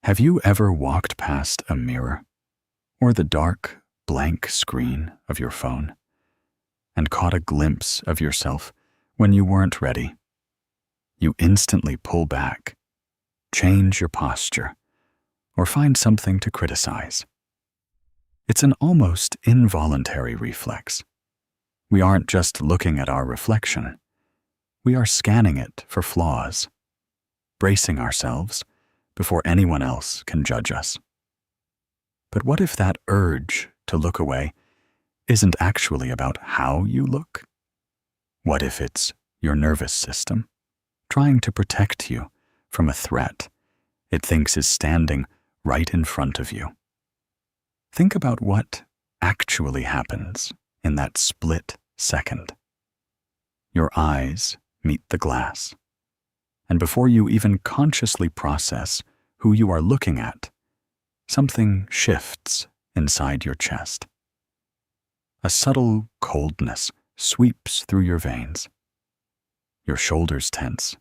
Have you ever walked past a mirror or the dark, blank screen of your phone and caught a glimpse of yourself when you weren't ready? You instantly pull back, change your posture, or find something to criticize. It's an almost involuntary reflex. We aren't just looking at our reflection. We are scanning it for flaws, bracing ourselves before anyone else can judge us. But what if that urge to look away isn't actually about how you look? What if it's your nervous system trying to protect you from a threat it thinks is standing right in front of you? Think about what actually happens in that split second. Your eyes meet the glass, and before you even consciously process who you are looking at, something shifts inside your chest. A subtle coldness sweeps through your veins. Your shoulders tense,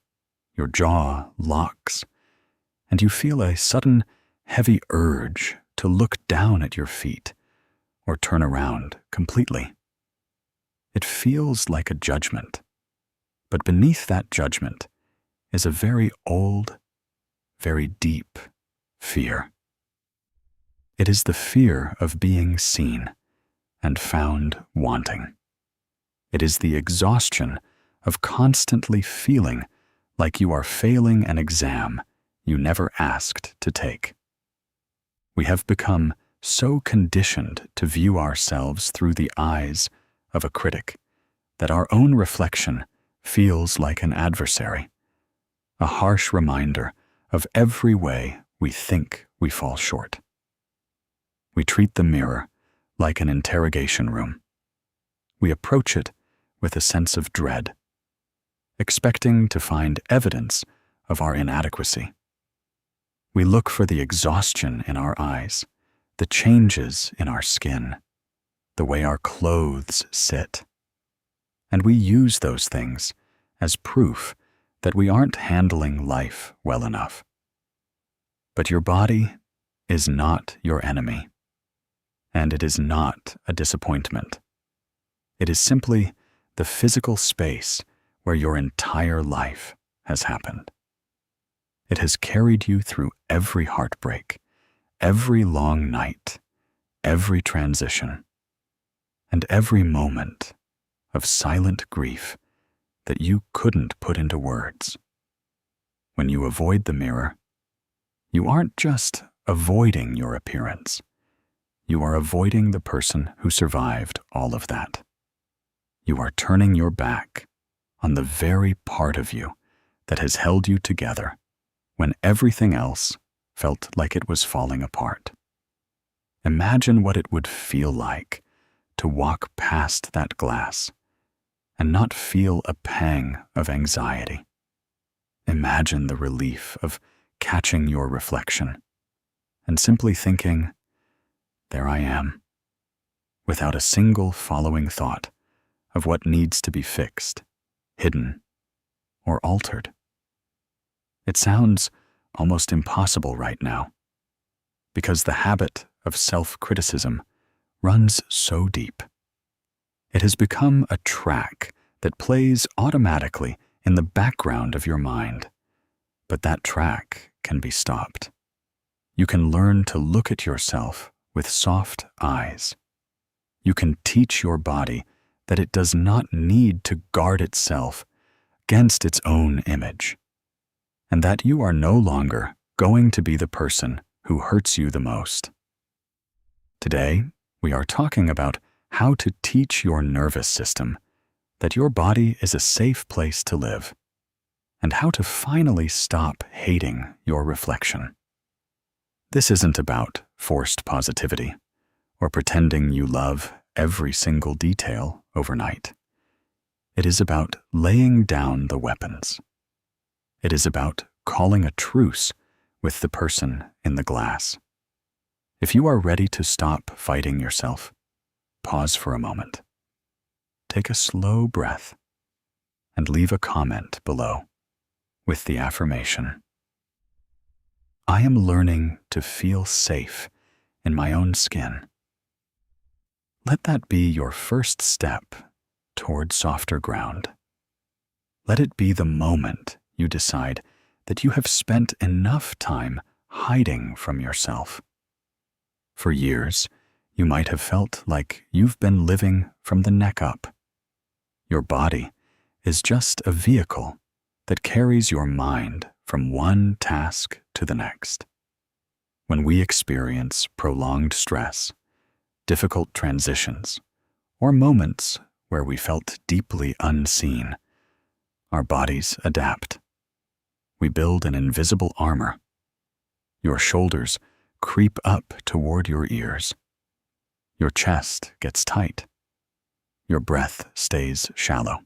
your jaw locks, and you feel a sudden, heavy urge to look down at your feet or turn around completely. It feels like a judgment, but beneath that judgment is a very old, very deep fear. It is the fear of being seen and found wanting. It is the exhaustion of constantly feeling like you are failing an exam you never asked to take. We have become so conditioned to view ourselves through the eyes of a critic that our own reflection feels like an adversary, a harsh reminder of every way we think we fall short. We treat the mirror like an interrogation room. We approach it with a sense of dread, expecting to find evidence of our inadequacy. We look for the exhaustion in our eyes, the changes in our skin, the way our clothes sit. And we use those things as proof that we aren't handling life well enough. But your body is not your enemy, and it is not a disappointment. It is simply the physical space where your entire life has happened. It has carried you through every heartbreak, every long night, every transition, and every moment of silent grief that you couldn't put into words. When you avoid the mirror, you aren't just avoiding your appearance. You are avoiding the person who survived all of that. You are turning your back on the very part of you that has held you together when everything else felt like it was falling apart. Imagine what it would feel like to walk past that glass and not feel a pang of anxiety. Imagine the relief of catching your reflection and simply thinking, there I am, without a single following thought of what needs to be fixed, hidden, or altered. It sounds almost impossible right now, because the habit of self-criticism runs so deep. It has become a track that plays automatically in the background of your mind, but that track can be stopped. You can learn to look at yourself with soft eyes. You can teach your body that it does not need to guard itself against its own image, and that you are no longer going to be the person who hurts you the most. Today, we are talking about how to teach your nervous system that your body is a safe place to live, and how to finally stop hating your reflection. This isn't about forced positivity or pretending you love every single detail overnight. It is about laying down the weapons. It is about calling a truce with the person in the glass. If you are ready to stop fighting yourself, pause for a moment. Take a slow breath and leave a comment below with the affirmation, I am learning to feel safe in my own skin. Let that be your first step toward softer ground. Let it be the moment you decide that you have spent enough time hiding from yourself. For years, you might have felt like you've been living from the neck up. Your body is just a vehicle that carries your mind from one task to the next. When we experience prolonged stress, difficult transitions, or moments where we felt deeply unseen, our bodies adapt. We build an invisible armor. Your shoulders creep up toward your ears. Your chest gets tight. Your breath stays shallow.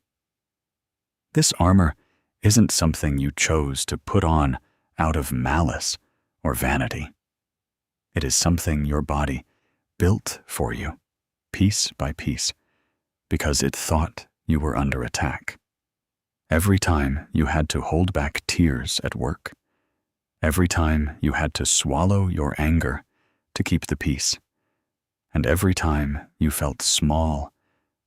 This armor isn't something you chose to put on out of malice or vanity. It is something your body built for you, piece by piece, because it thought you were under attack. Every time you had to hold back tears at work, every time you had to swallow your anger to keep the peace, and every time you felt small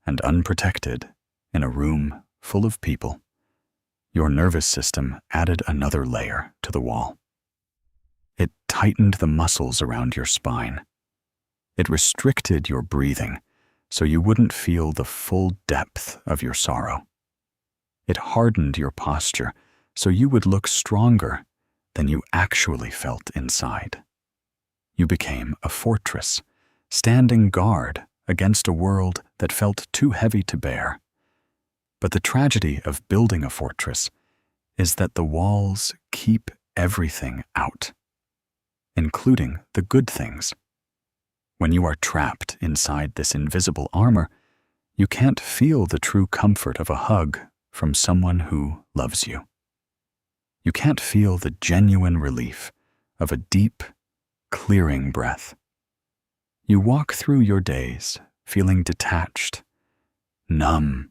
and unprotected in a room full of people, your nervous system added another layer to the wall. It tightened the muscles around your spine. It restricted your breathing so you wouldn't feel the full depth of your sorrow. It hardened your posture so you would look stronger than you actually felt inside. You became a fortress, standing guard against a world that felt too heavy to bear. But the tragedy of building a fortress is that the walls keep everything out, including the good things. When you are trapped inside this invisible armor, you can't feel the true comfort of a hug from someone who loves you. You can't feel the genuine relief of a deep, clearing breath. You walk through your days feeling detached, numb,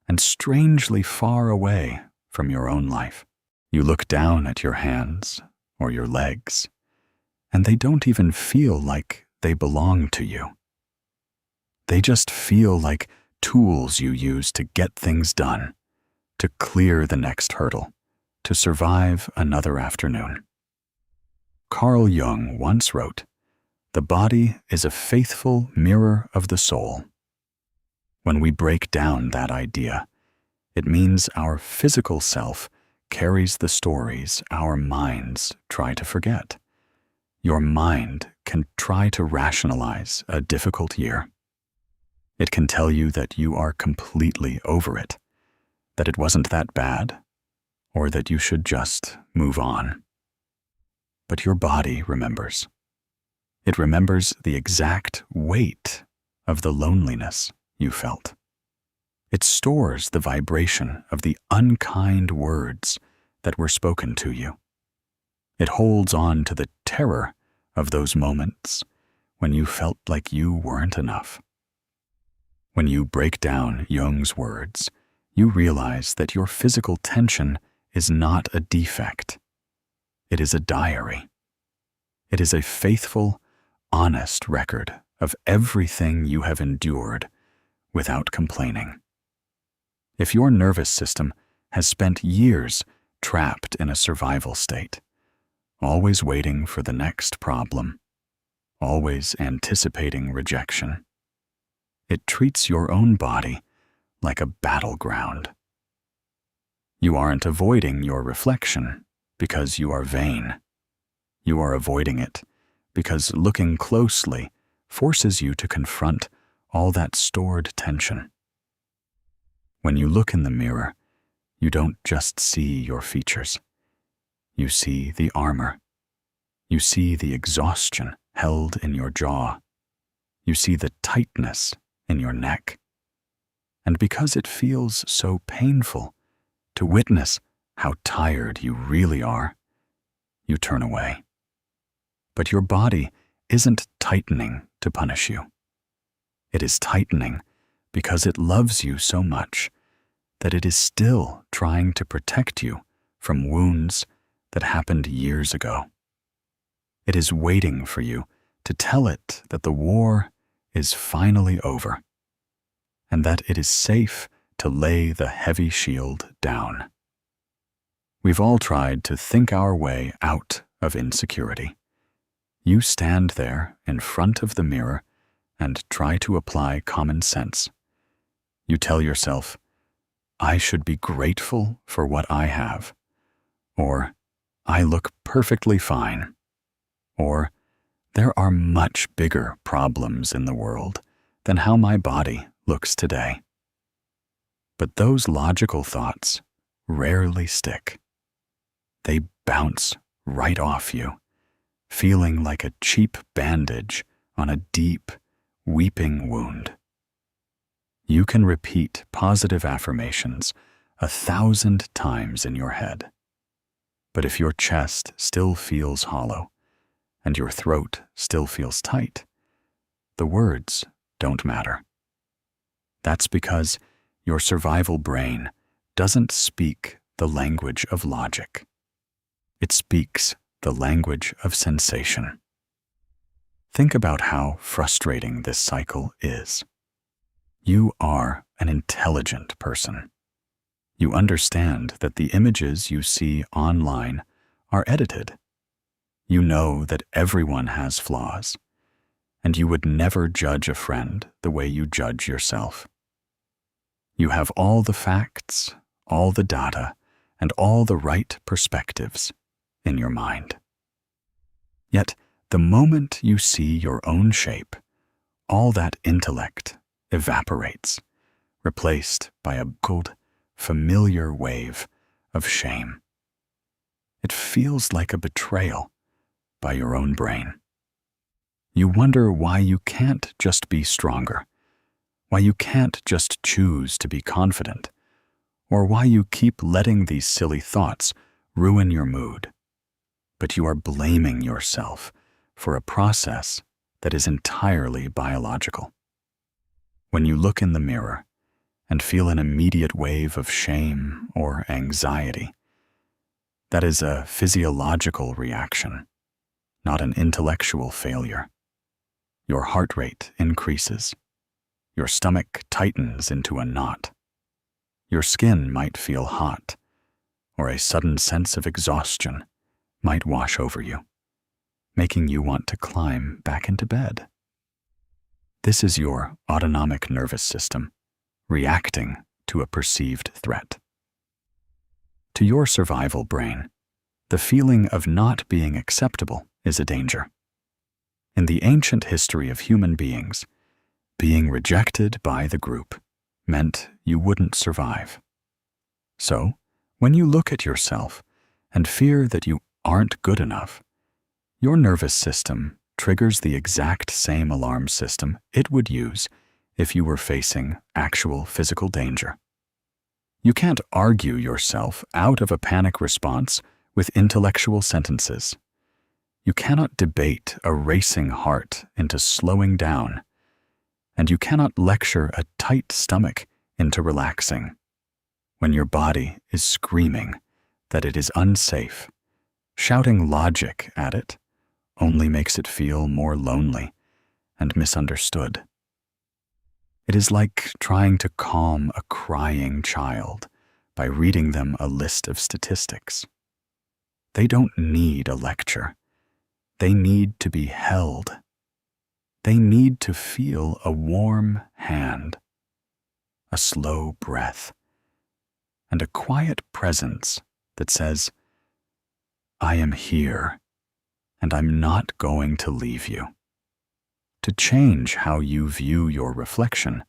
and strangely far away from your own life. You look down at your hands or your legs, and they don't even feel like they belong to you. They just feel like tools you use to get things done, to clear the next hurdle, to survive another afternoon. Carl Jung once wrote, "The body is a faithful mirror of the soul." When we break down that idea, it means our physical self carries the stories our minds try to forget. Your mind can try to rationalize a difficult year. It can tell you that you are completely over it, that it wasn't that bad, or that you should just move on. But your body remembers. It remembers the exact weight of the loneliness you felt. It stores the vibration of the unkind words that were spoken to you. It holds on to the terror of those moments when you felt like you weren't enough. When you break down Jung's words, you realize that your physical tension is not a defect. It is a diary. It is a faithful, honest record of everything you have endured without complaining. If your nervous system has spent years trapped in a survival state, always waiting for the next problem, always anticipating rejection, it treats your own body like a battleground. You aren't avoiding your reflection because you are vain. You are avoiding it because looking closely forces you to confront all that stored tension. When you look in the mirror, you don't just see your features. You see the armor. You see the exhaustion held in your jaw. You see the tightness in your neck. And because it feels so painful to witness how tired you really are, you turn away. But your body isn't tightening to punish you. It is tightening because it loves you so much that it is still trying to protect you from wounds that happened years ago. It is waiting for you to tell it that the war is finally over, and that it is safe to lay the heavy shield down. We've all tried to think our way out of insecurity. You stand there in front of the mirror and try to apply common sense. You tell yourself, I should be grateful for what I have, or I look perfectly fine, or there are much bigger problems in the world than how my body looks today. But those logical thoughts rarely stick. They bounce right off you, feeling like a cheap bandage on a deep, weeping wound. You can repeat positive affirmations 1,000 times in your head. But if your chest still feels hollow and your throat still feels tight, the words don't matter. That's because your survival brain doesn't speak the language of logic. It speaks the language of sensation. Think about how frustrating this cycle is. You are an intelligent person. You understand that the images you see online are edited. You know that everyone has flaws, and you would never judge a friend the way you judge yourself. You have all the facts, all the data, and all the right perspectives in your mind. Yet, the moment you see your own shape, all that intellect evaporates, replaced by a cold, familiar wave of shame. It feels like a betrayal by your own brain. You wonder why you can't just be stronger, why you can't just choose to be confident, or why you keep letting these silly thoughts ruin your mood. But you are blaming yourself for a process that is entirely biological. When you look in the mirror and feel an immediate wave of shame or anxiety, that is a physiological reaction, not an intellectual failure. Your heart rate increases. Your stomach tightens into a knot. Your skin might feel hot, or a sudden sense of exhaustion might wash over you, making you want to climb back into bed. This is your autonomic nervous system reacting to a perceived threat. To your survival brain, the feeling of not being acceptable is a danger. In the ancient history of human beings, being rejected by the group meant you wouldn't survive. So, when you look at yourself and fear that you aren't good enough, your nervous system triggers the exact same alarm system it would use if you were facing actual physical danger. You can't argue yourself out of a panic response with intellectual sentences. You cannot debate a racing heart into slowing down, and you cannot lecture a tight stomach into relaxing. When your body is screaming that it is unsafe, shouting logic at it only makes it feel more lonely and misunderstood. It is like trying to calm a crying child by reading them a list of statistics. They don't need a lecture. They need to be held. They need to feel a warm hand, a slow breath, and a quiet presence that says, I am here, and I'm not going to leave you. To change how you view your reflection,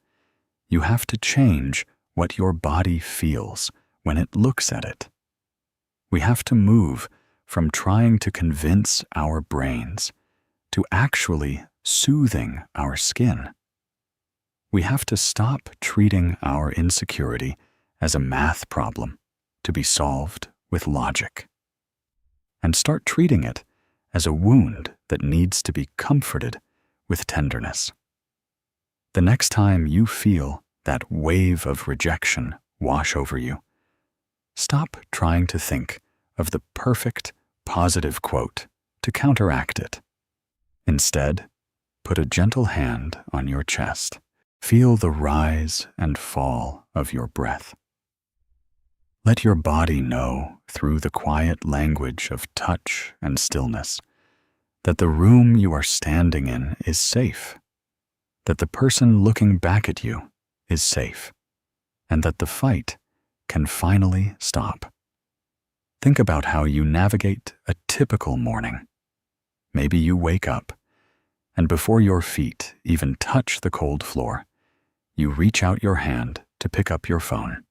you have to change what your body feels when it looks at it. We have to move from trying to convince our brains to actually soothing our skin. We have to stop treating our insecurity as a math problem to be solved with logic, and start treating it as a wound that needs to be comforted with tenderness. The next time you feel that wave of rejection wash over you, stop trying to think of the perfect, positive quote to counteract it. Instead, put a gentle hand on your chest. Feel the rise and fall of your breath. Let your body know through the quiet language of touch and stillness that the room you are standing in is safe, that the person looking back at you is safe, and that the fight can finally stop. Think about how you navigate a typical morning. Maybe you wake up, and before your feet even touch the cold floor, you reach out your hand to pick up your phone.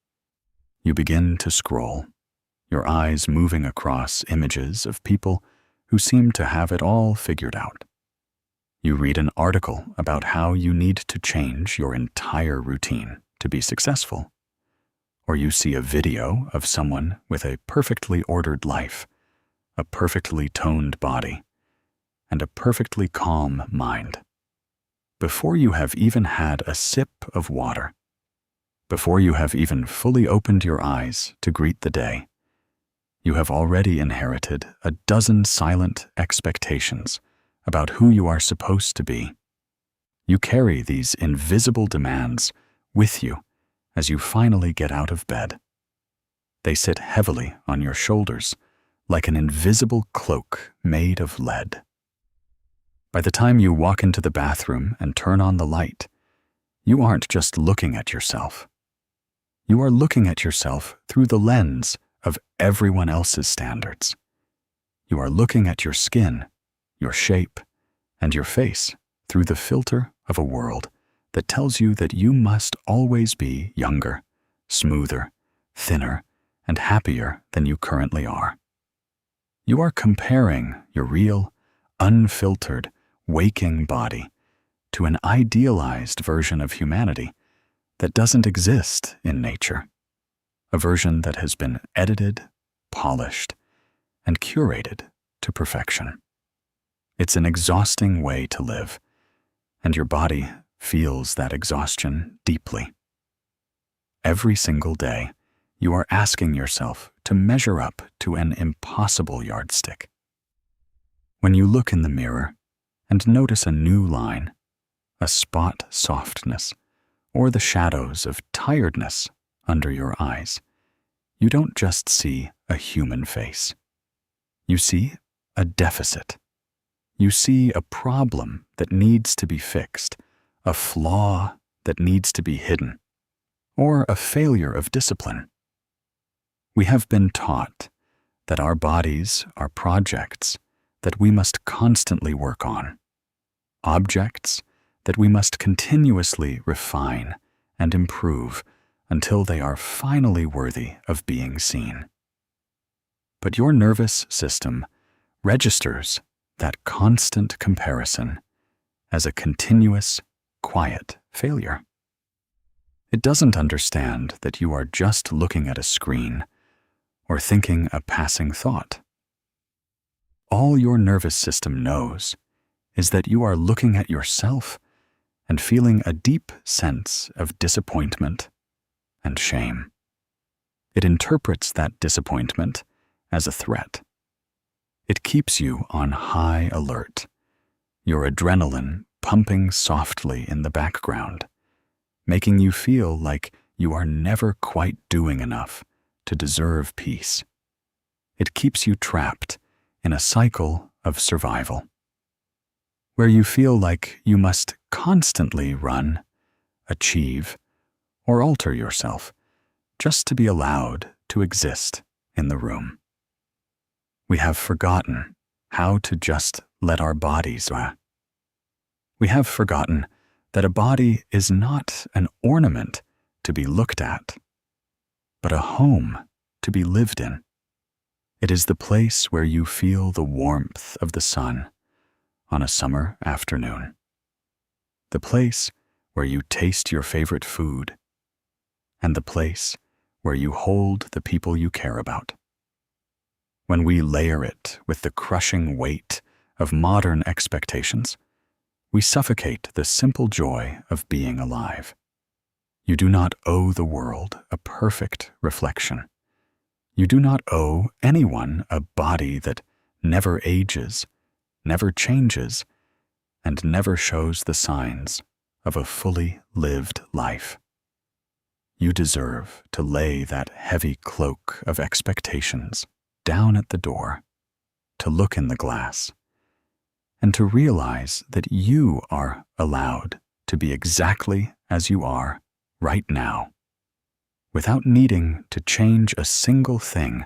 You begin to scroll, your eyes moving across images of people who seem to have it all figured out. You read an article about how you need to change your entire routine to be successful. Or you see a video of someone with a perfectly ordered life, a perfectly toned body, and a perfectly calm mind. Before you have even had a sip of water, before you have even fully opened your eyes to greet the day, you have already inherited a dozen silent expectations about who you are supposed to be. You carry these invisible demands with you as you finally get out of bed. They sit heavily on your shoulders like an invisible cloak made of lead. By the time you walk into the bathroom and turn on the light, you aren't just looking at yourself. You are looking at yourself through the lens of everyone else's standards. You are looking at your skin, your shape, and your face through the filter of a world that tells you that you must always be younger, smoother, thinner, and happier than you currently are. You are comparing your real, unfiltered, waking body to an idealized version of humanity that doesn't exist in nature, a version that has been edited, polished, and curated to perfection. It's an exhausting way to live, and your body feels that exhaustion deeply. Every single day, you are asking yourself to measure up to an impossible yardstick. When you look in the mirror and notice a new line, a spot softness, or the shadows of tiredness under your eyes, you don't just see a human face. You see a deficit. You see a problem that needs to be fixed, a flaw that needs to be hidden, or a failure of discipline. We have been taught that our bodies are projects that we must constantly work on, objects that we must continuously refine and improve until they are finally worthy of being seen. But your nervous system registers that constant comparison as a continuous, quiet failure. It doesn't understand that you are just looking at a screen or thinking a passing thought. All your nervous system knows is that you are looking at yourself and feeling a deep sense of disappointment and shame. It interprets that disappointment as a threat. It keeps you on high alert, your adrenaline pumping softly in the background, making you feel like you are never quite doing enough to deserve peace. It keeps you trapped in a cycle of survival, where you feel like you must constantly run, achieve, or alter yourself just to be allowed to exist in the room. We have forgotten how to just let our bodies rest. We have forgotten that a body is not an ornament to be looked at, but a home to be lived in. It is the place where you feel the warmth of the sun on a summer afternoon, the place where you taste your favorite food, and the place where you hold the people you care about. When we layer it with the crushing weight of modern expectations, we suffocate the simple joy of being alive. You do not owe the world a perfect reflection. You do not owe anyone a body that never ages never changes, and never shows the signs of a fully lived life. You deserve to lay that heavy cloak of expectations down at the door, to look in the glass, and to realize that you are allowed to be exactly as you are right now, without needing to change a single thing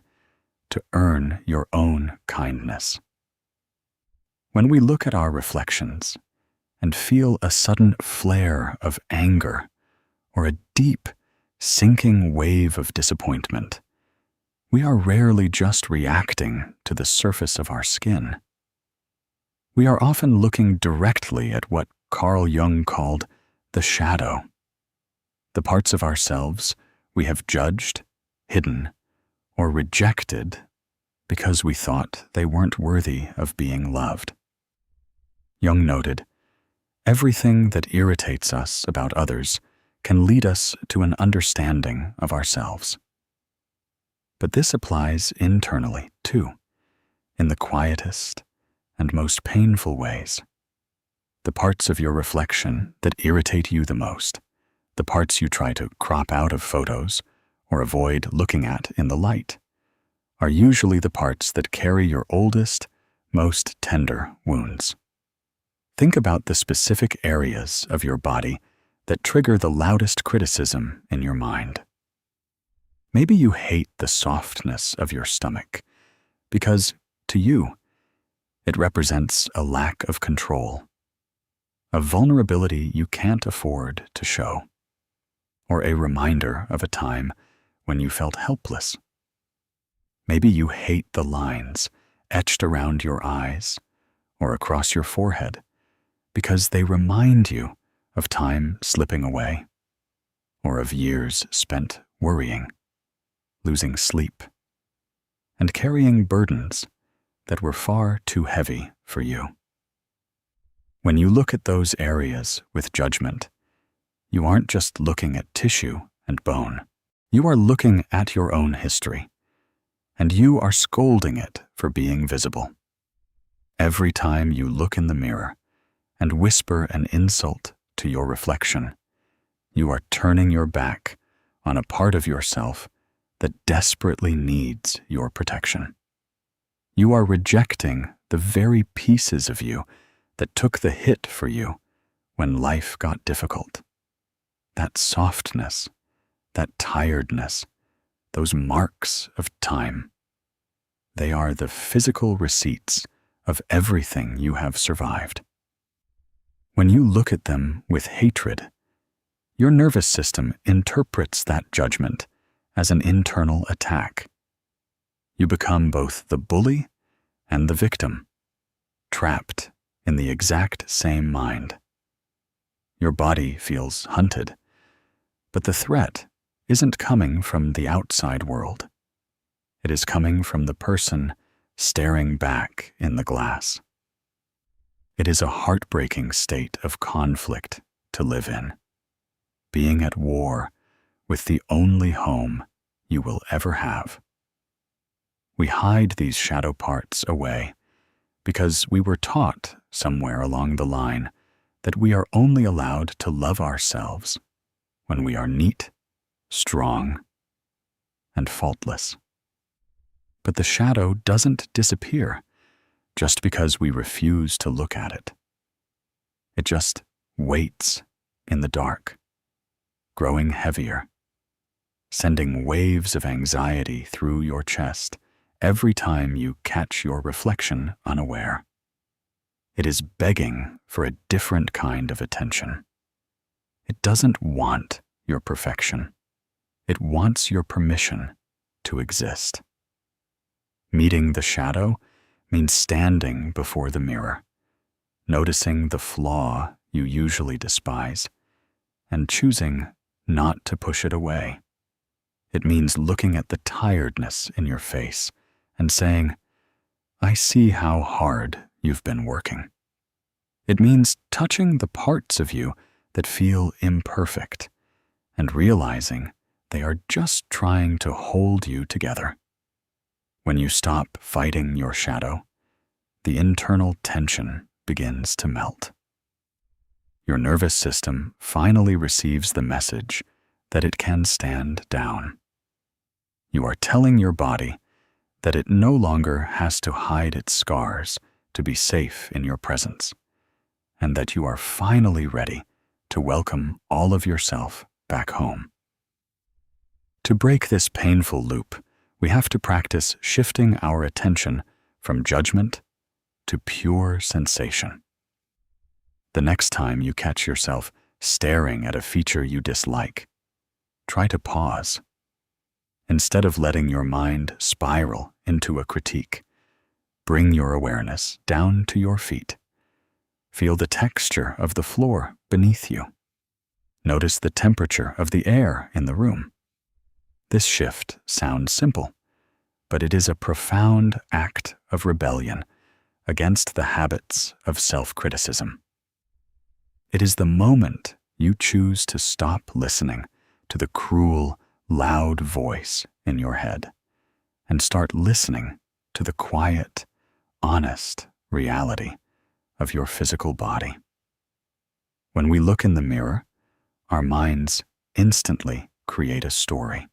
to earn your own kindness. When we look at our reflections and feel a sudden flare of anger or a deep, sinking wave of disappointment, we are rarely just reacting to the surface of our skin. We are often looking directly at what Carl Jung called the shadow, the parts of ourselves we have judged, hidden, or rejected because we thought they weren't worthy of being loved. Jung noted, "Everything that irritates us about others can lead us to an understanding of ourselves." But this applies internally, too, in the quietest and most painful ways. The parts of your reflection that irritate you the most, the parts you try to crop out of photos or avoid looking at in the light, are usually the parts that carry your oldest, most tender wounds. Think about the specific areas of your body that trigger the loudest criticism in your mind. Maybe you hate the softness of your stomach because, to you, it represents a lack of control, a vulnerability you can't afford to show, or a reminder of a time when you felt helpless. Maybe you hate the lines etched around your eyes or across your forehead because they remind you of time slipping away, or of years spent worrying, losing sleep, and carrying burdens that were far too heavy for you. When you look at those areas with judgment, you aren't just looking at tissue and bone. You are looking at your own history, and you are scolding it for being visible. Every time you look in the mirror and whisper an insult to your reflection, you are turning your back on a part of yourself that desperately needs your protection. You are rejecting the very pieces of you that took the hit for you when life got difficult. That softness, that tiredness, those marks of time. They are the physical receipts of everything you have survived. When you look at them with hatred, your nervous system interprets that judgment as an internal attack. You become both the bully and the victim, trapped in the exact same mind. Your body feels hunted, but the threat isn't coming from the outside world. It is coming from the person staring back in the glass. It is a heartbreaking state of conflict to live in, being at war with the only home you will ever have. We hide these shadow parts away because we were taught somewhere along the line that we are only allowed to love ourselves when we are neat, strong, and faultless. But the shadow doesn't disappear just because we refuse to look at it. It just waits in the dark, growing heavier, sending waves of anxiety through your chest every time you catch your reflection unaware. It is begging for a different kind of attention. It doesn't want your perfection. It wants your permission to exist. Meeting the shadow means standing before the mirror, noticing the flaw you usually despise, and choosing not to push it away. It means looking at the tiredness in your face and saying, "I see how hard you've been working." It means touching the parts of you that feel imperfect and realizing they are just trying to hold you together. When you stop fighting your shadow, the internal tension begins to melt. Your nervous system finally receives the message that it can stand down. You are telling your body that it no longer has to hide its scars to be safe in your presence, and that you are finally ready to welcome all of yourself back home. To break this painful loop, we have to practice shifting our attention from judgment to pure sensation. The next time you catch yourself staring at a feature you dislike, try to pause. Instead of letting your mind spiral into a critique, bring your awareness down to your feet. Feel the texture of the floor beneath you. Notice the temperature of the air in the room. This shift sounds simple, but it is a profound act of rebellion against the habits of self-criticism. It is the moment you choose to stop listening to the cruel, loud voice in your head and start listening to the quiet, honest reality of your physical body. When we look in the mirror, our minds instantly create a story.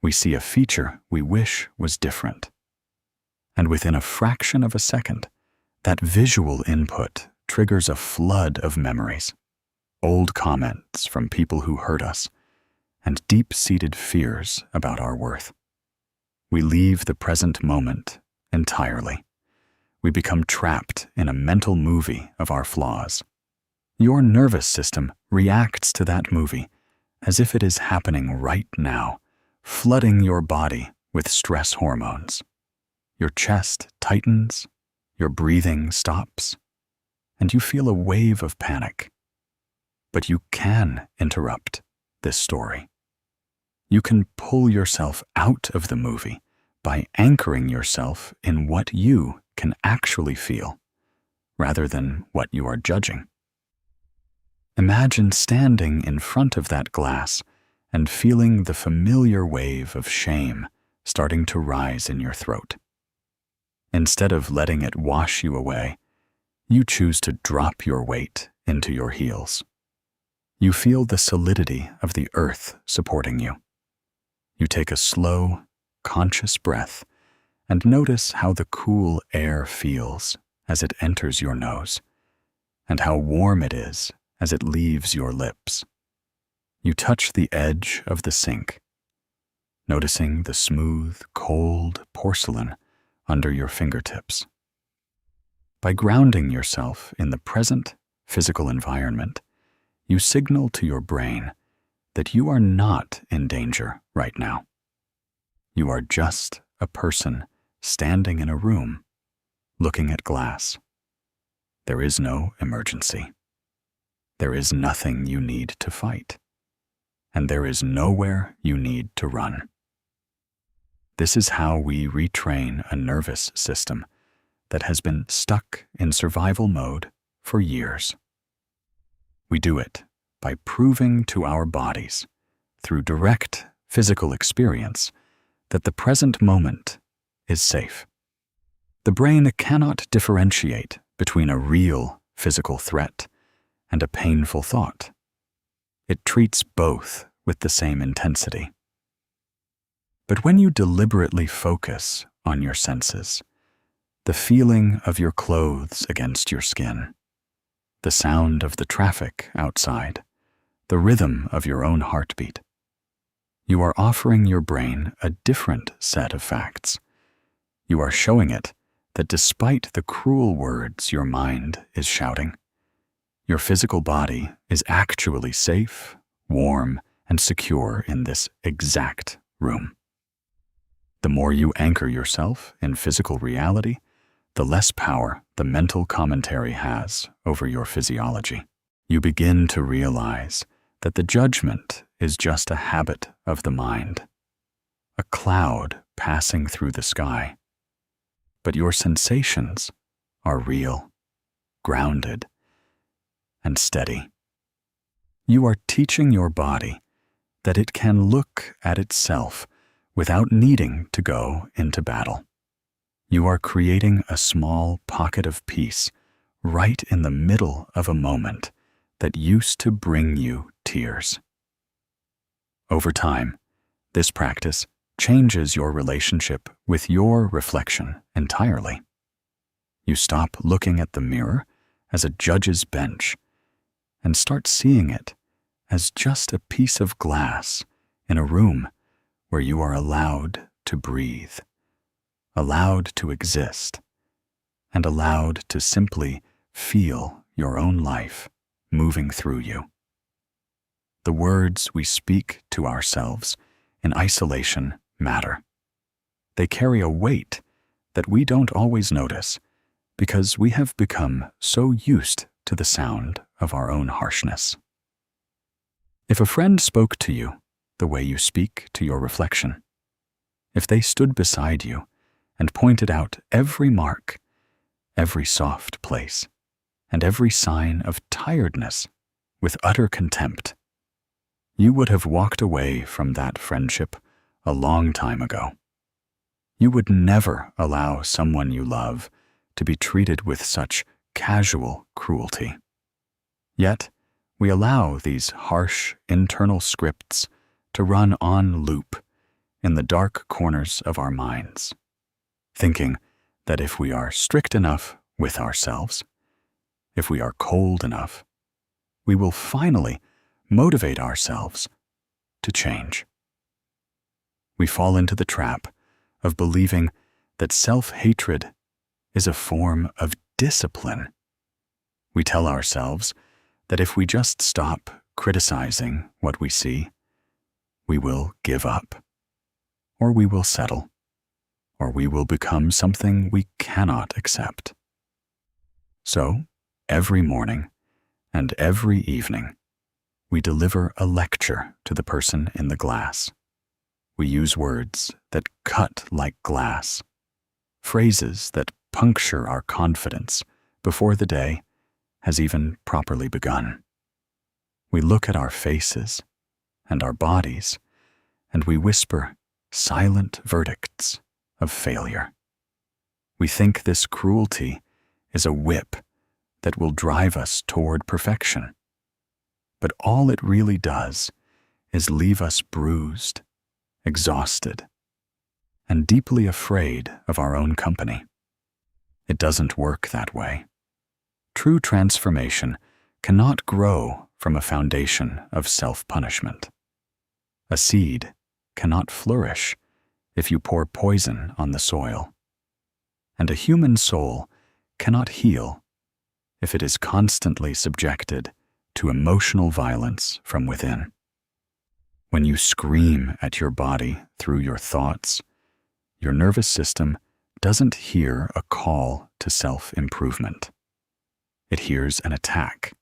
We see a feature we wish was different. And within a fraction of a second, that visual input triggers a flood of memories, old comments from people who hurt us, and deep-seated fears about our worth. We leave the present moment entirely. We become trapped in a mental movie of our flaws. Your nervous system reacts to that movie as if it is happening right now, flooding your body with stress hormones. Your chest tightens, your breathing stops, and you feel a wave of panic. But you can interrupt this story. You can pull yourself out of the movie by anchoring yourself in what you can actually feel, rather than what you are judging. Imagine standing in front of that glass and feeling the familiar wave of shame starting to rise in your throat. Instead of letting it wash you away, you choose to drop your weight into your heels. You feel the solidity of the earth supporting you. You take a slow, conscious breath and notice how the cool air feels as it enters your nose, and how warm it is as it leaves your lips. You touch the edge of the sink, noticing the smooth, cold porcelain under your fingertips. By grounding yourself in the present physical environment, you signal to your brain that you are not in danger right now. You are just a person standing in a room, looking at glass. There is no emergency. There is nothing you need to fight, and there is nowhere you need to run. This is how we retrain a nervous system that has been stuck in survival mode for years. We do it by proving to our bodies, through direct physical experience, that the present moment is safe. The brain cannot differentiate between a real physical threat and a painful thought. It treats both with the same intensity. But when you deliberately focus on your senses, the feeling of your clothes against your skin, the sound of the traffic outside, the rhythm of your own heartbeat, you are offering your brain a different set of facts. You are showing it that despite the cruel words your mind is shouting, your physical body is actually safe, warm, and secure in this exact room. The more you anchor yourself in physical reality, the less power the mental commentary has over your physiology. You begin to realize that the judgment is just a habit of the mind, a cloud passing through the sky. But your sensations are real, grounded, and steady. You are teaching your body that it can look at itself without needing to go into battle. You are creating a small pocket of peace right in the middle of a moment that used to bring you tears. Over time, this practice changes your relationship with your reflection entirely. You stop looking at the mirror as a judge's bench and start seeing it as just a piece of glass in a room where you are allowed to breathe, allowed to exist, and allowed to simply feel your own life moving through you. The words we speak to ourselves in isolation matter. They carry a weight that we don't always notice because we have become so used to the sound of our own harshness. If a friend spoke to you the way you speak to your reflection, if they stood beside you and pointed out every mark, every soft place, and every sign of tiredness with utter contempt, you would have walked away from that friendship a long time ago. You would never allow someone you love to be treated with such casual cruelty. Yet, we allow these harsh internal scripts to run on loop in the dark corners of our minds, thinking that if we are strict enough with ourselves, if we are cold enough, we will finally motivate ourselves to change. We fall into the trap of believing that self-hatred is a form of discipline. We tell ourselves that if we just stop criticizing what we see, we will give up, or we will settle, or we will become something we cannot accept. So, every morning and every evening, we deliver a lecture to the person in the glass. We use words that cut like glass, phrases that puncture our confidence before the day has even properly begun. We look at our faces and our bodies, and we whisper silent verdicts of failure. We think this cruelty is a whip that will drive us toward perfection. But all it really does is leave us bruised, exhausted, and deeply afraid of our own company. It doesn't work that way. True transformation cannot grow from a foundation of self-punishment. A seed cannot flourish if you pour poison on the soil. And a human soul cannot heal if it is constantly subjected to emotional violence from within. When you scream at your body through your thoughts, your nervous system doesn't hear a call to self-improvement. It hears an attack.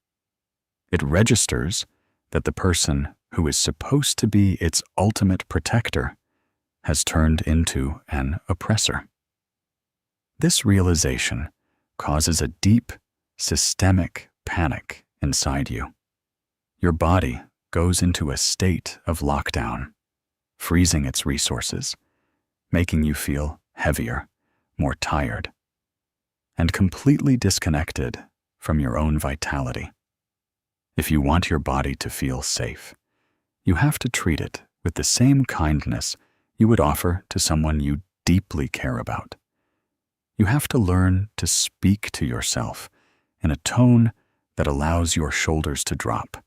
It registers that the person who is supposed to be its ultimate protector has turned into an oppressor. This realization causes a deep, systemic panic inside you. Your body goes into a state of lockdown, freezing its resources, making you feel heavier, more tired, and completely disconnected from your own vitality. If you want your body to feel safe, you have to treat it with the same kindness you would offer to someone you deeply care about. You have to learn to speak to yourself in a tone that allows your shoulders to drop,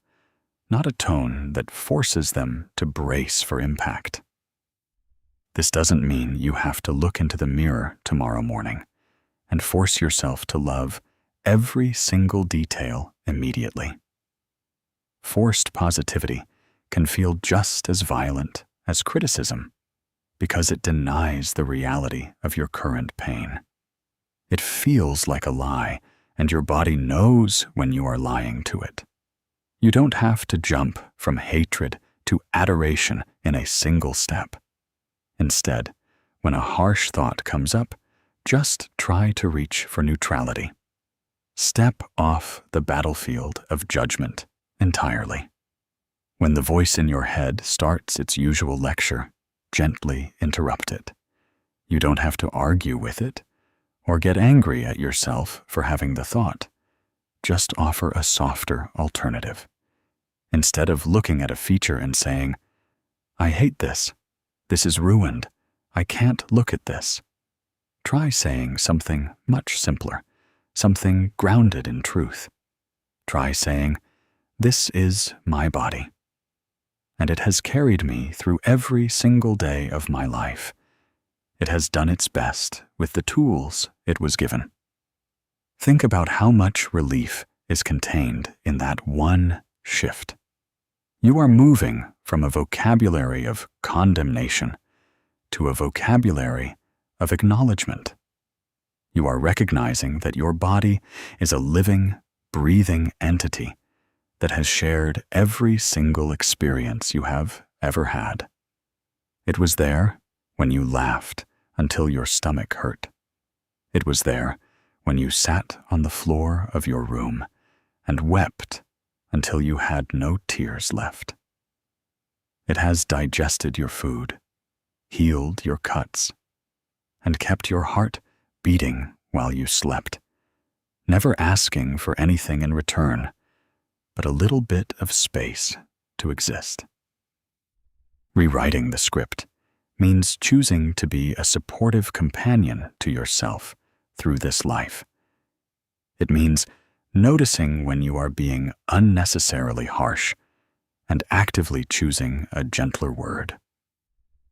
not a tone that forces them to brace for impact. This doesn't mean you have to look into the mirror tomorrow morning and force yourself to love every single detail immediately. Forced positivity can feel just as violent as criticism because it denies the reality of your current pain. It feels like a lie, and your body knows when you are lying to it. You don't have to jump from hatred to adoration in a single step. Instead, when a harsh thought comes up, just try to reach for neutrality. Step off the battlefield of judgment entirely. When the voice in your head starts its usual lecture, gently interrupt it. You don't have to argue with it or get angry at yourself for having the thought. Just offer a softer alternative. Instead of looking at a feature and saying, "I hate this. This is ruined. I can't look at this." Try saying something much simpler, something grounded in truth. Try saying, "This is my body, and it has carried me through every single day of my life. It has done its best with the tools it was given." Think about how much relief is contained in that one shift. You are moving from a vocabulary of condemnation to a vocabulary of acknowledgement. You are recognizing that your body is a living, breathing entity that has shared every single experience you have ever had. It was there when you laughed until your stomach hurt. It was there when you sat on the floor of your room and wept until you had no tears left. It has digested your food, healed your cuts, and kept your heart beating while you slept, never asking for anything in return, but a little bit of space to exist. Rewriting the script means choosing to be a supportive companion to yourself through this life. It means noticing when you are being unnecessarily harsh and actively choosing a gentler word.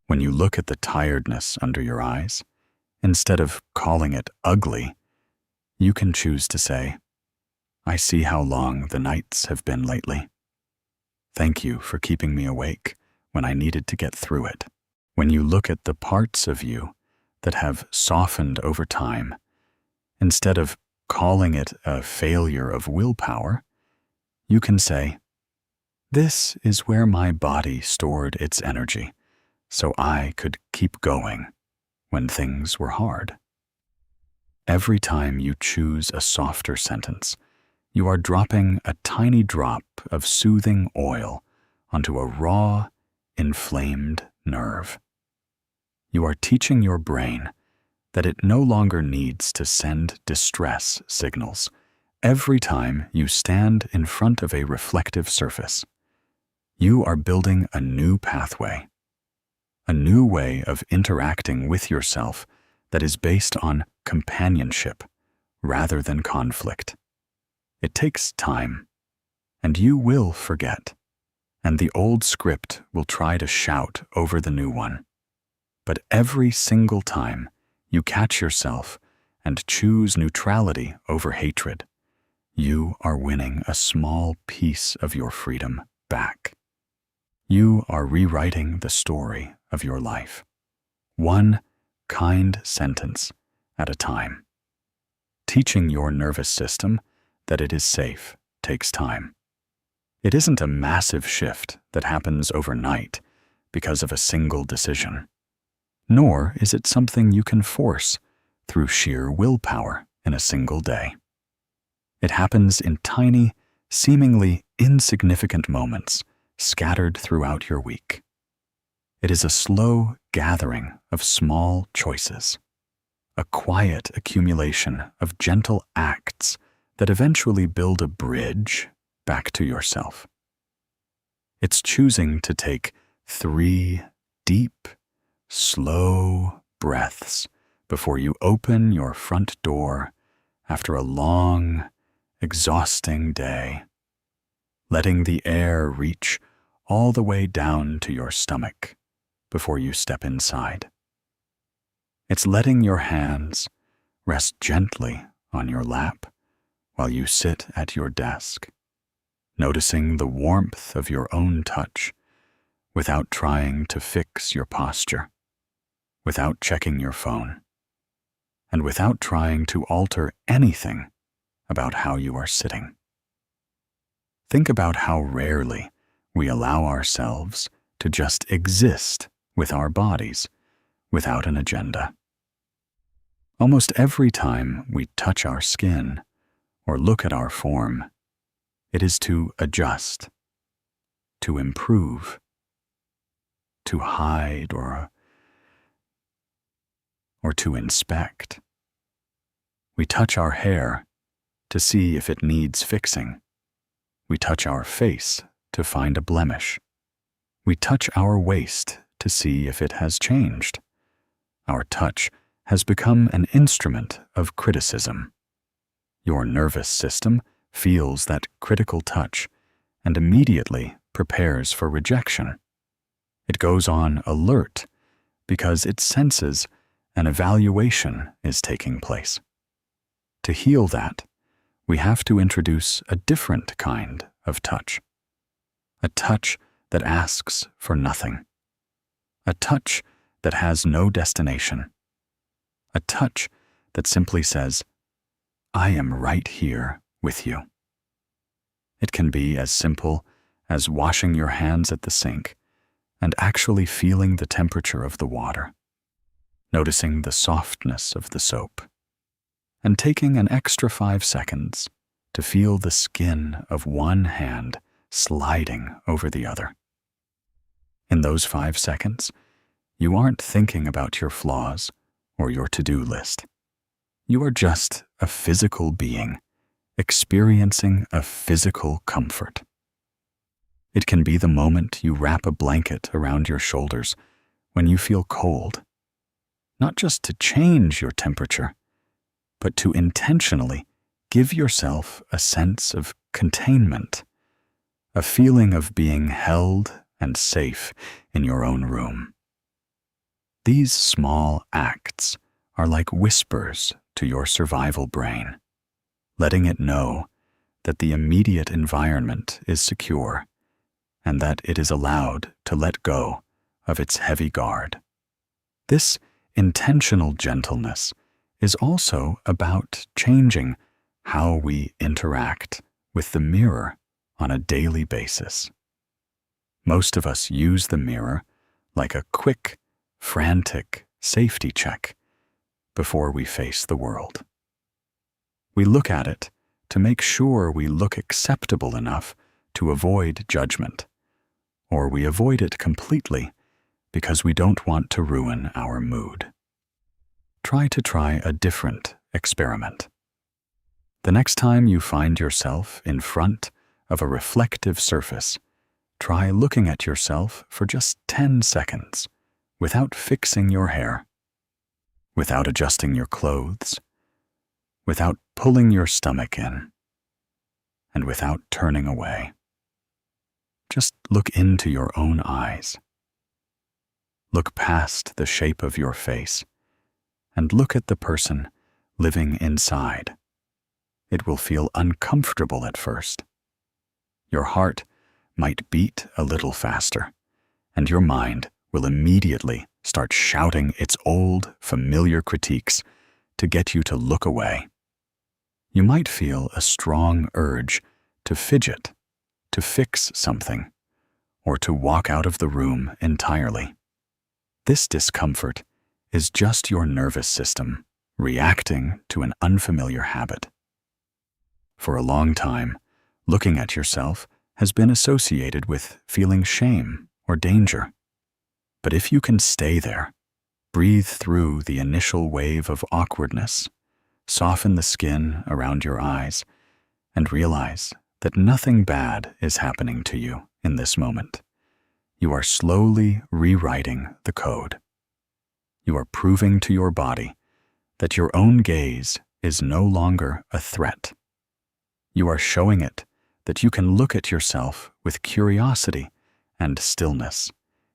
When you look at the tiredness under your eyes, instead of calling it ugly, you can choose to say, "I see how long the nights have been lately. Thank you for keeping me awake when I needed to get through it." When you look at the parts of you that have softened over time, instead of calling it a failure of willpower, you can say, "This is where my body stored its energy, so I could keep going when things were hard." Every time you choose a softer sentence, you are dropping a tiny drop of soothing oil onto a raw, inflamed nerve. You are teaching your brain that it no longer needs to send distress signals every time you stand in front of a reflective surface. You are building a new pathway, a new way of interacting with yourself that is based on companionship rather than conflict. It takes time, and you will forget, and the old script will try to shout over the new one. But every single time you catch yourself and choose neutrality over hatred, you are winning a small piece of your freedom back. You are rewriting the story of your life, one kind sentence at a time. Teaching your nervous system that it is safe takes time. It isn't a massive shift that happens overnight because of a single decision. Nor is it something you can force through sheer willpower in a single day. It happens in tiny, seemingly insignificant moments scattered throughout your week. It is a slow gathering of small choices, a quiet accumulation of gentle acts that eventually build a bridge back to yourself. It's choosing to take 3 deep, slow breaths before you open your front door after a long, exhausting day, letting the air reach all the way down to your stomach before you step inside. It's letting your hands rest gently on your lap while you sit at your desk, noticing the warmth of your own touch without trying to fix your posture, without checking your phone, and without trying to alter anything about how you are sitting. Think about how rarely we allow ourselves to just exist with our bodies without an agenda. Almost every time we touch our skin or look at our form, it is to adjust, to improve, to hide or to inspect. We touch our hair to see if it needs fixing. We touch our face to find a blemish. We touch our waist to see if it has changed. Our touch has become an instrument of criticism. Your nervous system feels that critical touch and immediately prepares for rejection. It goes on alert because it senses an evaluation is taking place. To heal that, we have to introduce a different kind of touch. A touch that asks for nothing. A touch that has no destination. A touch that simply says, I am right here with you. It can be as simple as washing your hands at the sink and actually feeling the temperature of the water, noticing the softness of the soap, and taking an extra 5 seconds to feel the skin of one hand sliding over the other. In those 5 seconds, you aren't thinking about your flaws or your to-do list. You are just a physical being, experiencing a physical comfort. It can be the moment you wrap a blanket around your shoulders when you feel cold, not just to change your temperature, but to intentionally give yourself a sense of containment, a feeling of being held and safe in your own room. These small acts are like whispers to your survival brain, letting it know that the immediate environment is secure and that it is allowed to let go of its heavy guard. This intentional gentleness is also about changing how we interact with the mirror on a daily basis. Most of us use the mirror like a quick, frantic safety check before we face the world. We look at it to make sure we look acceptable enough to avoid judgment, or we avoid it completely because we don't want to ruin our mood. Try a different experiment. The next time you find yourself in front of a reflective surface, try looking at yourself for just 10 seconds without fixing your hair, without adjusting your clothes, without pulling your stomach in, and without turning away. Just look into your own eyes. Look past the shape of your face and look at the person living inside. It will feel uncomfortable at first. Your heart might beat a little faster, and your mind will immediately start shouting its old, familiar critiques to get you to look away. You might feel a strong urge to fidget, to fix something, or to walk out of the room entirely. This discomfort is just your nervous system reacting to an unfamiliar habit. For a long time, looking at yourself has been associated with feeling shame or danger. But if you can stay there, breathe through the initial wave of awkwardness, soften the skin around your eyes, and realize that nothing bad is happening to you in this moment, you are slowly rewriting the code. You are proving to your body that your own gaze is no longer a threat. You are showing it that you can look at yourself with curiosity and stillness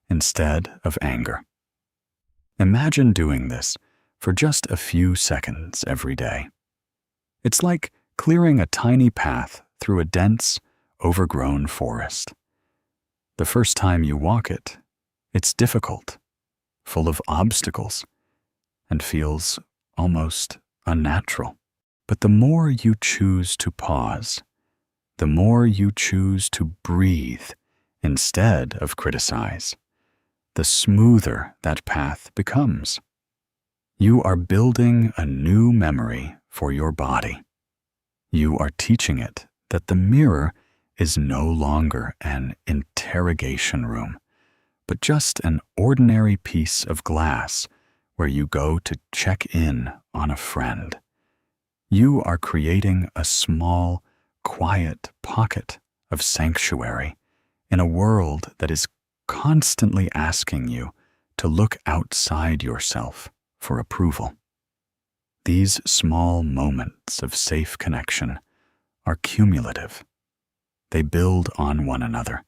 instead of anger. Imagine doing this for just a few seconds every day. It's like clearing a tiny path through a dense, overgrown forest. The first time you walk it, it's difficult, full of obstacles, and feels almost unnatural. But the more you choose to pause, the more you choose to breathe instead of criticize, the smoother that path becomes. You are building a new memory for your body. You are teaching it that the mirror is no longer an interrogation room, but just an ordinary piece of glass where you go to check in on a friend. You are creating a small, quiet pocket of sanctuary in a world that is constantly asking you to look outside yourself for approval. These small moments of safe connection are cumulative. They build on one another,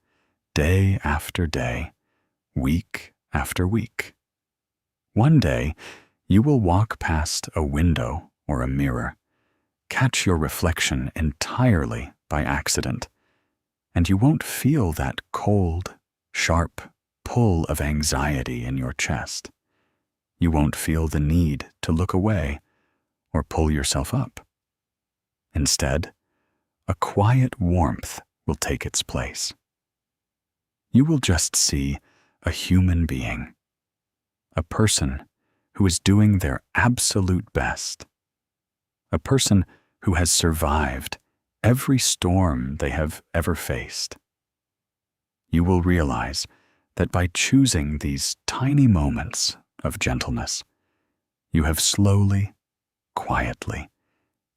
day after day, week after week. One day, you will walk past a window or a mirror, catch your reflection entirely by accident, and you won't feel that cold, sharp pull of anxiety in your chest. You won't feel the need to look away or pull yourself up. Instead, a quiet warmth will take its place. You will just see a human being, a person who is doing their absolute best, a person who has survived every storm they have ever faced. You will realize that by choosing these tiny moments of gentleness, you have slowly, quietly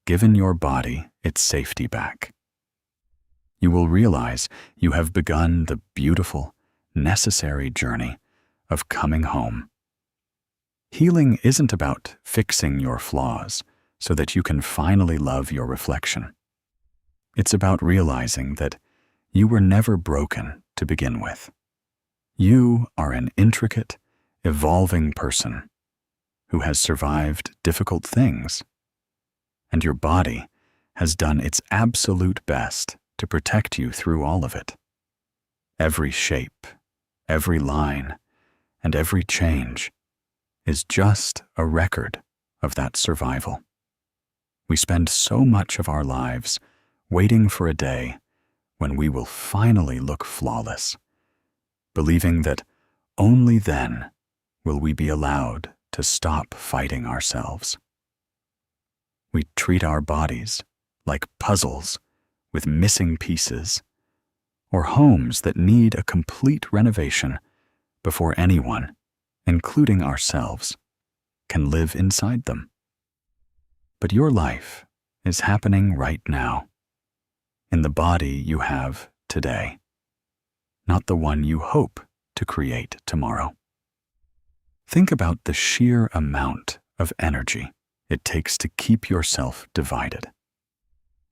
given your body its safety back. You will realize you have begun the beautiful, necessary journey of coming home. Healing isn't about fixing your flaws so that you can finally love your reflection. It's about realizing that you were never broken to begin with. You are an intricate, evolving person who has survived difficult things, and your body has done its absolute best to protect you through all of it. Every shape, every line, and every change is just a record of that survival. We spend so much of our lives waiting for a day when we will finally look flawless, believing that only then will we be allowed to stop fighting ourselves. We treat our bodies like puzzles with missing pieces, or homes that need a complete renovation before anyone, including ourselves, can live inside them. But your life is happening right now, in the body you have today, not the one you hope to create tomorrow. Think about the sheer amount of energy it takes to keep yourself divided.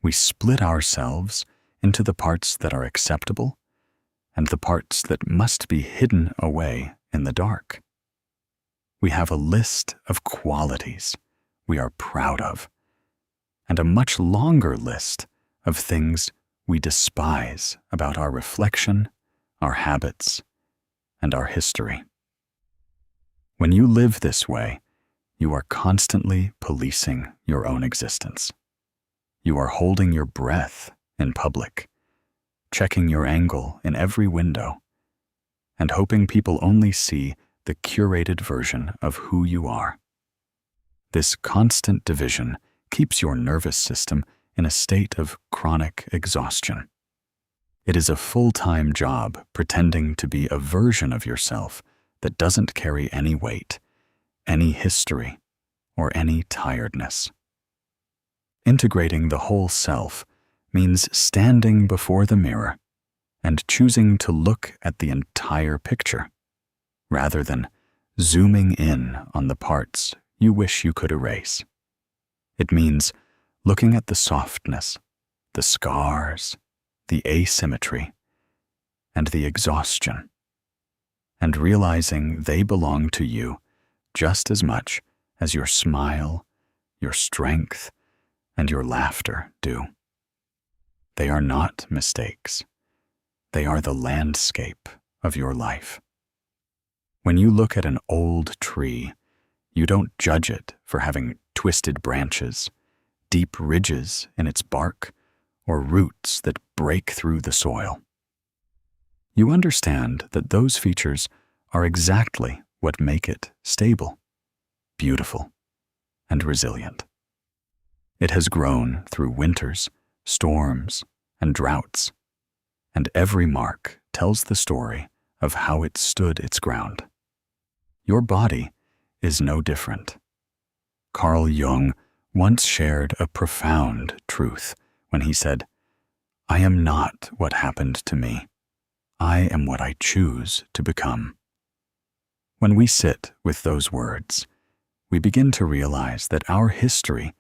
We split ourselves into the parts that are acceptable and the parts that must be hidden away in the dark. We have a list of qualities we are proud of, and a much longer list of things we despise about our reflection, our habits, and our history. When you live this way, you are constantly policing your own existence. You are holding your breath in public, checking your angle in every window, and hoping people only see the curated version of who you are. This constant division keeps your nervous system in a state of chronic exhaustion. It is a full-time job pretending to be a version of yourself that doesn't carry any weight, any history, or any tiredness. Integrating the whole self means standing before the mirror and choosing to look at the entire picture, rather than zooming in on the parts you wish you could erase. It means looking at the softness, the scars, the asymmetry, and the exhaustion, and realizing they belong to you just as much as your smile, your strength, and your laughter do. They are not mistakes. They are the landscape of your life. When you look at an old tree, you don't judge it for having twisted branches, deep ridges in its bark, or roots that break through the soil. You understand that those features are exactly what make it stable, beautiful, and resilient. It has grown through winters, storms, and droughts, and every mark tells the story of how it stood its ground. Your body is no different. Carl Jung once shared a profound truth when he said, "I am not what happened to me. I am what I choose to become." When we sit with those words, we begin to realize that our history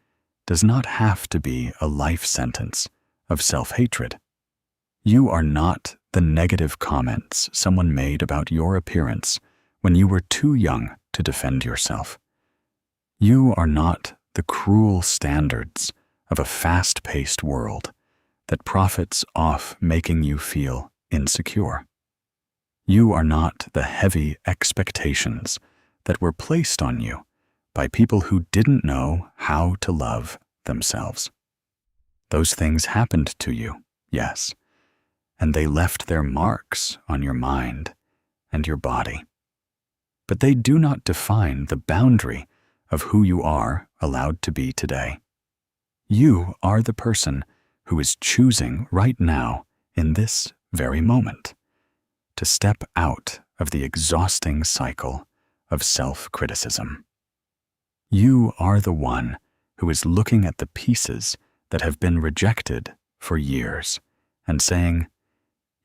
does not have to be a life sentence of self-hatred. You are not the negative comments someone made about your appearance when you were too young to defend yourself. You are not the cruel standards of a fast-paced world that profits off making you feel insecure. You are not the heavy expectations that were placed on you by people who didn't know how to love themselves. Those things happened to you, yes, and they left their marks on your mind and your body. But they do not define the boundary of who you are allowed to be today. You are the person who is choosing right now, in this very moment, to step out of the exhausting cycle of self-criticism. You are the one who is looking at the pieces that have been rejected for years and saying,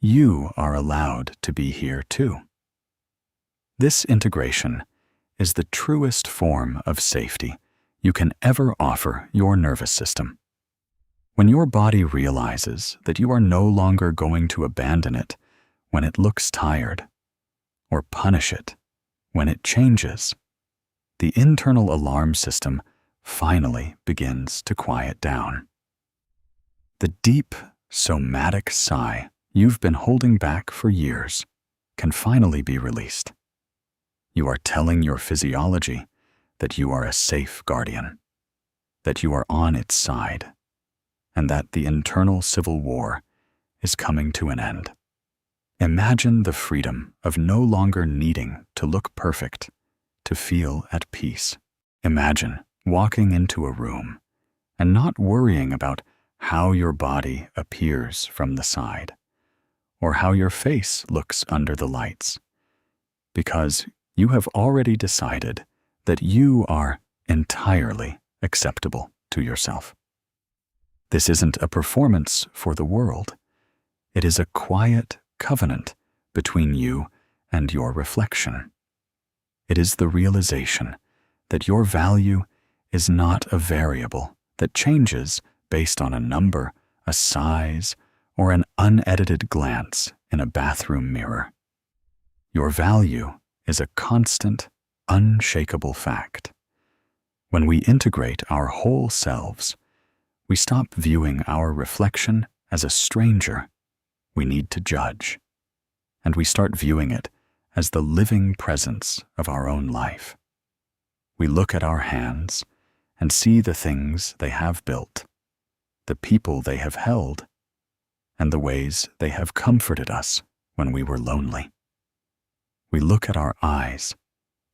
"You are allowed to be here too." This integration is the truest form of safety you can ever offer your nervous system. When your body realizes that you are no longer going to abandon it when it looks tired, or punish it when it changes, the internal alarm system finally begins to quiet down. The deep, somatic sigh you've been holding back for years can finally be released. You are telling your physiology that you are a safe guardian, that you are on its side, and that the internal civil war is coming to an end. Imagine the freedom of no longer needing to look perfect to feel at peace. Imagine walking into a room and not worrying about how your body appears from the side or how your face looks under the lights, because you have already decided that you are entirely acceptable to yourself. This isn't a performance for the world. It is a quiet covenant between you and your reflection. It is the realization that your value is not a variable that changes based on a number, a size, or an unedited glance in a bathroom mirror. Your value is a constant, unshakable fact. When we integrate our whole selves, we stop viewing our reflection as a stranger we need to judge, and we start viewing it as the living presence of our own life. We look at our hands and see the things they have built, the people they have held, and the ways they have comforted us when we were lonely. We look at our eyes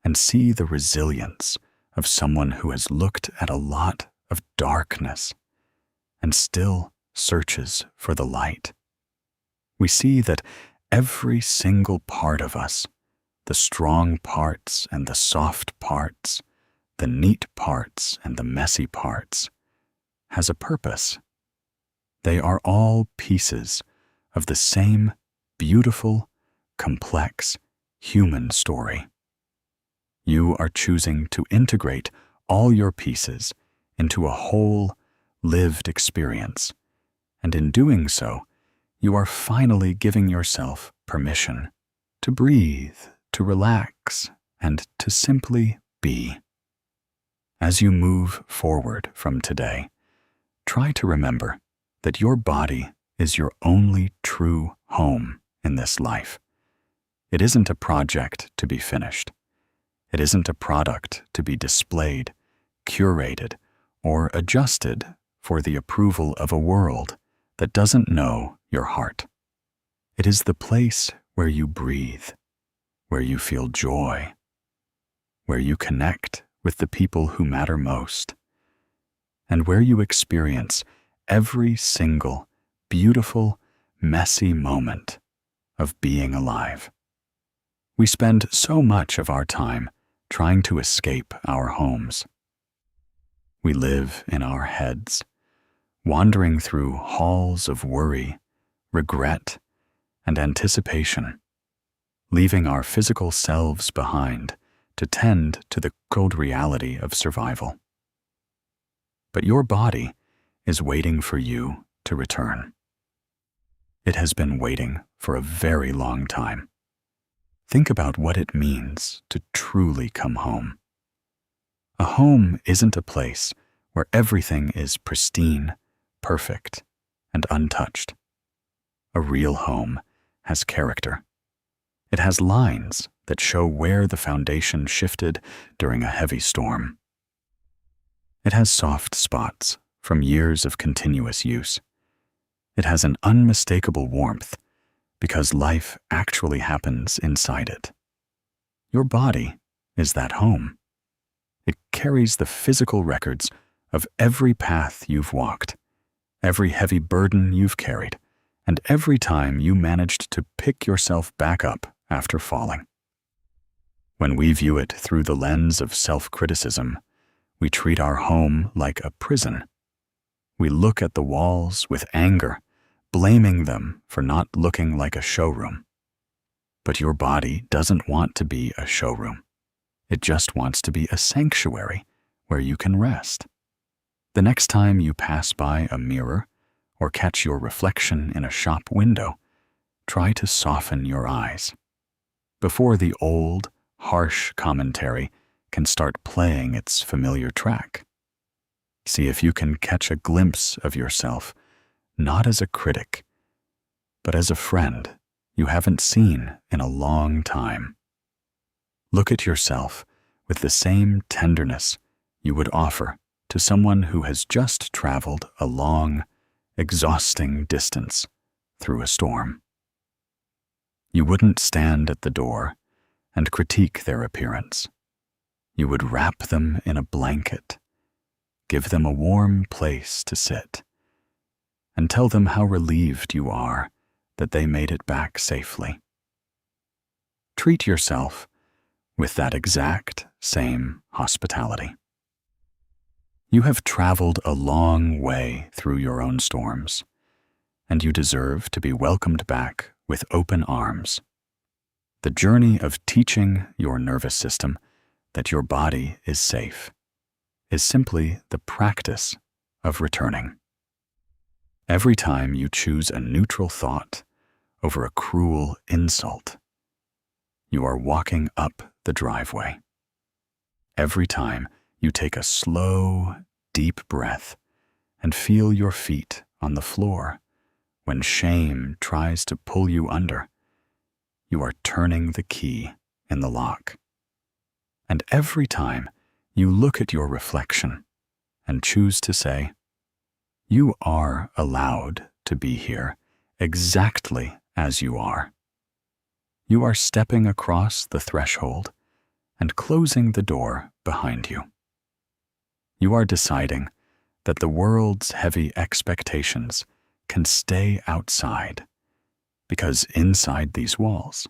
and see the resilience of someone who has looked at a lot of darkness and still searches for the light. We see that every single part of us, the strong parts and the soft parts, the neat parts and the messy parts, has a purpose. They are all pieces of the same beautiful, complex human story. You are choosing to integrate all your pieces into a whole, lived experience, and in doing so, you are finally giving yourself permission to breathe, to relax, and to simply be. As you move forward from today, try to remember that your body is your only true home in this life. It isn't a project to be finished. It isn't a product to be displayed, curated, or adjusted for the approval of a world that doesn't know your heart. It is the place where you breathe, where you feel joy, where you connect with the people who matter most, and where you experience every single beautiful, messy moment of being alive. We spend so much of our time trying to escape our homes. We live in our heads, wandering through halls of worry, regret, and anticipation, leaving our physical selves behind to tend to the cold reality of survival. But your body is waiting for you to return. It has been waiting for a very long time. Think about what it means to truly come home. A home isn't a place where everything is pristine, perfect, and untouched. A real home has character. It has lines that show where the foundation shifted during a heavy storm. It has soft spots from years of continuous use. It has an unmistakable warmth because life actually happens inside it. Your body is that home. It carries the physical records of every path you've walked, every heavy burden you've carried, and every time you managed to pick yourself back up after falling. When we view it through the lens of self-criticism, we treat our home like a prison. We look at the walls with anger, blaming them for not looking like a showroom. But your body doesn't want to be a showroom. It just wants to be a sanctuary where you can rest. The next time you pass by a mirror or catch your reflection in a shop window, try to soften your eyes before the old, harsh commentary can start playing its familiar track. See if you can catch a glimpse of yourself, not as a critic, but as a friend you haven't seen in a long time. Look at yourself with the same tenderness you would offer to someone who has just traveled a long, exhausting distance through a storm. You wouldn't stand at the door and critique their appearance. You would wrap them in a blanket, give them a warm place to sit, and tell them how relieved you are that they made it back safely. Treat yourself with that exact same hospitality. You have traveled a long way through your own storms, and you deserve to be welcomed back with open arms. The journey of teaching your nervous system that your body is safe is simply the practice of returning. Every time you choose a neutral thought over a cruel insult, you are walking up the driveway. Every time you take a slow, deep breath and feel your feet on the floor when shame tries to pull you under, you are turning the key in the lock. And every time you look at your reflection and choose to say, "You are allowed to be here exactly as you are," you are stepping across the threshold and closing the door behind you. You are deciding that the world's heavy expectations can stay outside, because inside these walls,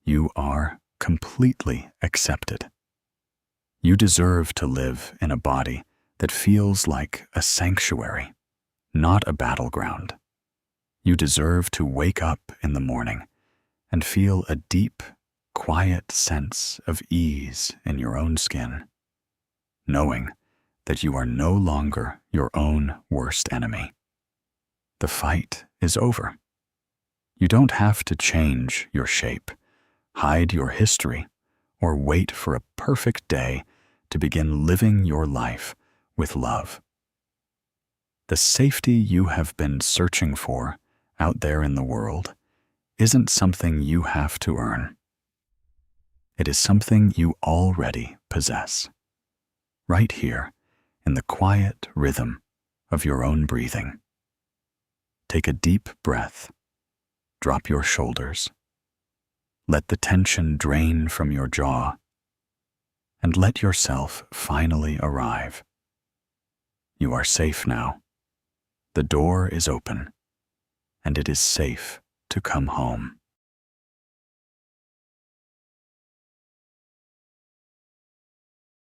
you are completely accepted. You deserve to live in a body that feels like a sanctuary, not a battleground. You deserve to wake up in the morning and feel a deep, quiet sense of ease in your own skin, knowing that you are no longer your own worst enemy. The fight is over. You don't have to change your shape, hide your history, or wait for a perfect day to begin living your life with love. The safety you have been searching for out there in the world isn't something you have to earn. It is something you already possess, right here in the quiet rhythm of your own breathing. Take a deep breath, drop your shoulders, let the tension drain from your jaw, and let yourself finally arrive. You are safe now. The door is open, and it is safe to come home.